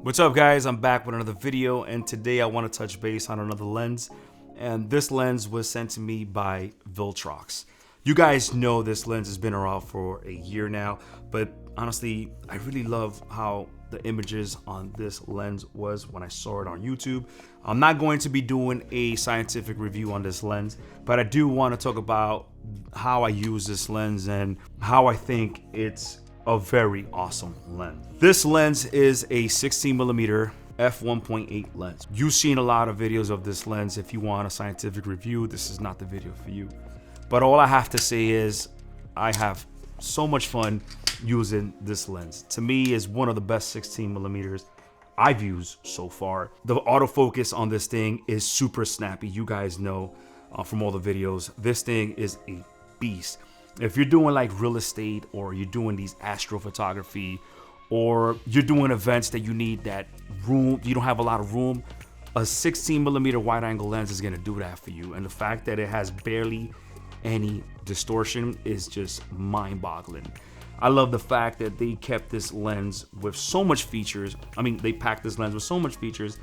What's up guys, I'm back with another video, and today I want to touch base on another lens, and this lens was sent to me by VILTROX. You guys know this lens has been around for a year now, but honestly I really love how the images on this lens was when I saw it on YouTube. I'm not going to be doing a scientific review on this lens, but I do want to talk about how I use this lens and how I think it's a very awesome lens. This lens is a 16mm f1.8 lens. You've seen a lot of videos of this lens. If you want a scientific review, this is not the video for you. But all I have to say is I have so much fun using this lens. To me, is one of the best 16mm I've used so far. The autofocus on this thing is super snappy. You guys know from all the videos, this thing is a beast. If you're doing like real estate, or you're doing these astrophotography, or you're doing events that you need that room, you don't have a lot of room, a 16mm wide angle lens is gonna do that for you. And the fact that it has barely any distortion is just mind boggling. I love the fact that they kept this lens with so much features. I mean, they packed this lens with so much features,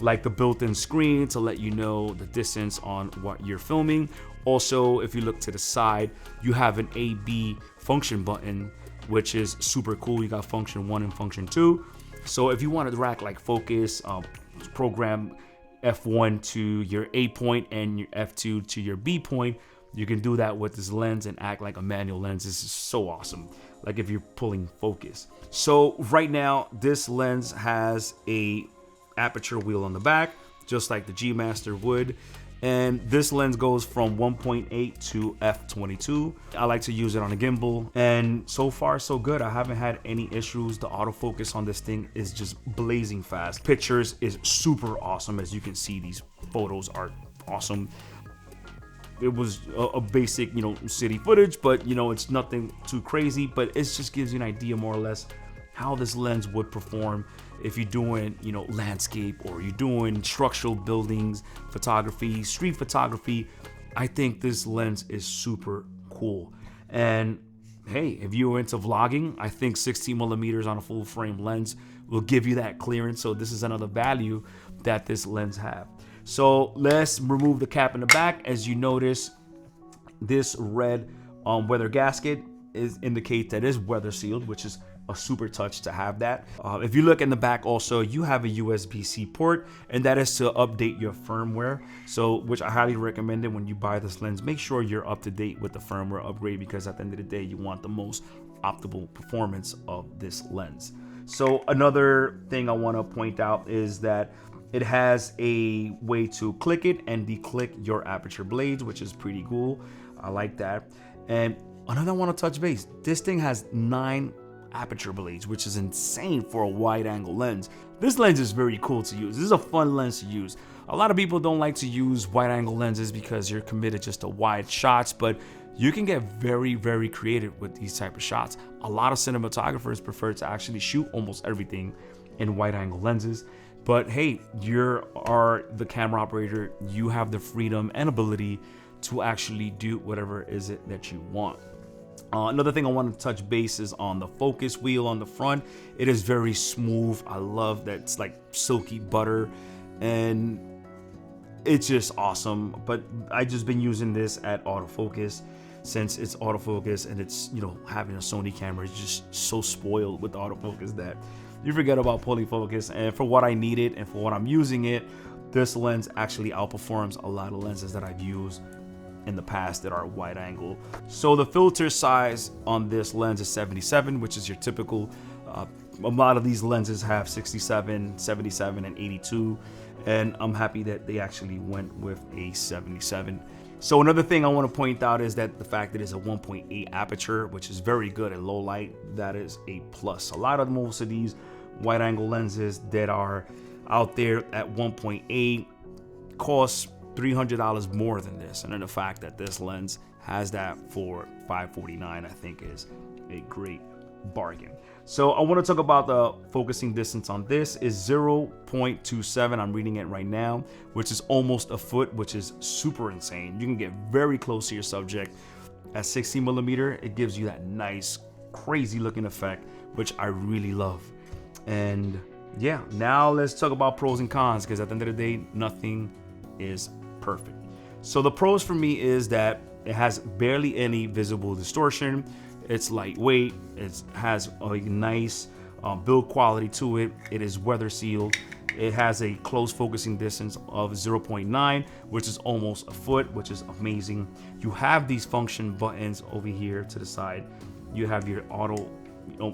like the built-in screen to let you know the distance on what you're filming. Also, if you look to the side, you have an A/B function button, which is super cool. You got function 1 and function 2. So if you want to rack like focus, program F1 to your A point and your F2 to your B point, you can do that with this lens and act like a manual lens. This is so awesome, like if you're pulling focus. So right now, this lens has a aperture wheel on the back, just like the G Master would. And this lens goes from 1.8 to f22. I like to use it on a gimbal, and so far so good. I haven't had any issues. The autofocus on this thing is just blazing fast. Pictures is super awesome. As you can see, these photos are awesome. It was a basic, city footage, but it's nothing too crazy, but it just gives you an idea more or less how this lens would perform if you're doing, landscape, or you're doing structural buildings, photography, street photography. I think this lens is super cool. And hey, if you're into vlogging, I think 16mm on a full frame lens will give you that clearance. So this is another value that this lens have. So let's remove the cap in the back. As you notice, this red weather gasket indicates that it's weather sealed, which is a super touch to have that. If you look in the back also, you have a USB-C port, and that is to update your firmware. So, which I highly recommend it when you buy this lens. Make sure you're up to date with the firmware upgrade, because at the end of the day, you want the most optimal performance of this lens. So another thing I want to point out is that it has a way to click it and declick your aperture blades, which is pretty cool. I like that. And another I want to touch base, this thing has 9 aperture blades, which is insane for a wide angle lens. This lens is very cool to use. This is a fun lens to use. A lot of people don't like to use wide angle lenses because you're committed just to wide shots, but you can get very, very creative with these type of shots. A lot of cinematographers prefer to actually shoot almost everything in wide angle lenses. But hey, you are the camera operator. You have the freedom and ability to actually do whatever is it that you want. Another thing I want to touch base is on the focus wheel on the front. It is very smooth. I love that it's like silky butter, and it's just awesome. But I just been using this at autofocus. Since it's autofocus and it's, having a Sony camera, it's just so spoiled with autofocus that you forget about pulling focus. And for what I needed and for what I'm using it, this lens actually outperforms a lot of lenses that I've used in the past that are wide angle. So the filter size on this lens is 77, which is your typical. A lot of these lenses have 67, 77, and 82, and I'm happy that they actually went with a 77. So another thing I want to point out is that the fact that it's a 1.8 aperture, which is very good at low light. That is a plus. A lot of most of these wide angle lenses that are out there at 1.8 cost $300 more than this, and then the fact that this lens has that for $549, I think is a great bargain. So I want to talk about the focusing distance on this is 0.27. I'm reading it right now, which is almost a foot, which is super insane. You can get very close to your subject. At 16mm, it gives you that nice, crazy looking effect, which I really love. And yeah, now let's talk about pros and cons, because at the end of the day, nothing is perfect. So the pros for me is that it has barely any visible distortion. It's lightweight. It has a nice build quality to it. It is weather sealed. It has a close focusing distance of 0.9, which is almost a foot, which is amazing. You have these function buttons over here to the side. You have your auto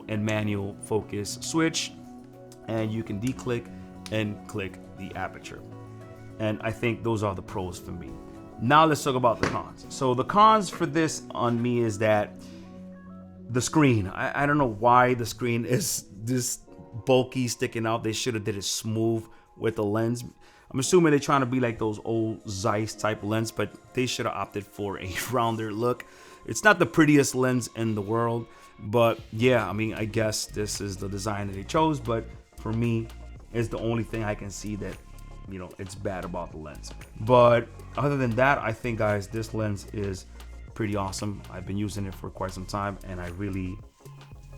and manual focus switch, and you can declick and click the aperture. And I think those are the pros for me. Now let's talk about the cons. So the cons for this on me is that the screen. I don't know why the screen is this bulky, sticking out. They should have did it smooth with the lens. I'm assuming they're trying to be like those old Zeiss type lens, but they should have opted for a rounder look. It's not the prettiest lens in the world, but yeah, I mean, I guess this is the design that they chose, but for me, it's the only thing I can see that, you know, it's bad about the lens. But other than that, I think, guys, this lens is pretty awesome. I've been using it for quite some time, and I really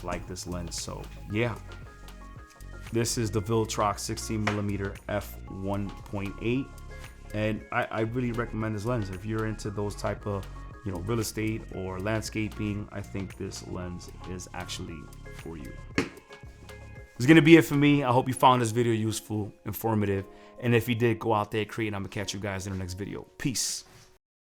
like this lens. So yeah, this is the VILTROX 16mm f1.8, and I really recommend this lens if you're into those type of, you know, real estate or landscaping. I think this lens is actually for you. It's gonna be it for me. I hope you found this video useful, informative, and if you did, go out there, create, and I'm gonna catch you guys in the next video. Peace.